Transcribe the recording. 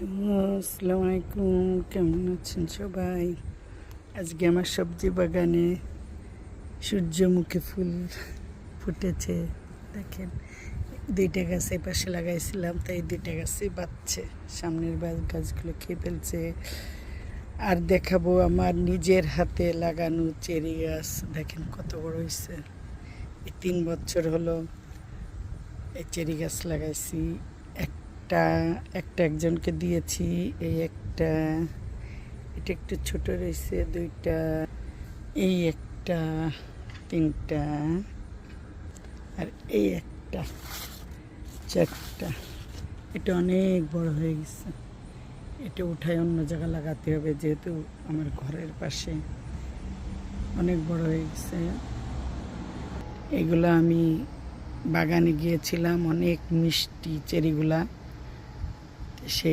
Hello, আসসালামু আলাইকুম। কেমন আছেন সবাই? আজকে আমার সবজি বাগানে সূর্যমুখী ফুল ফুটেছে। দেখেন, দুইটা গাছ এই পাশে লাগাইছিলাম, তাই দুইটা গাছই বাঁচছে। সামনের গাছগুলো খেয়ে ফেলছে। আর দেখাবো আমার নিজের হাতে লাগানো চেরি গাছ। দেখেন কত বড় হয়েছে। এই 3 বছর হলো এই চেরি গাছ লাগাইছি। একটা একটা একজনকে দিয়েছি। এই একটা, এটা একটু ছোট রয়েছে। দুইটা, এই একটা, তিনটা, আর এই একটা, চারটা। এটা অনেক বড় হয়ে গেছে। এটা উঠায় অন্য জায়গায় লাগাতে হবে, যেহেতু আমার ঘরের পাশে অনেক বড় হয়ে গেছে। এগুলো আমি বাগানে গিয়েছিলাম, অনেক মিষ্টি চেরিগুলা। সেই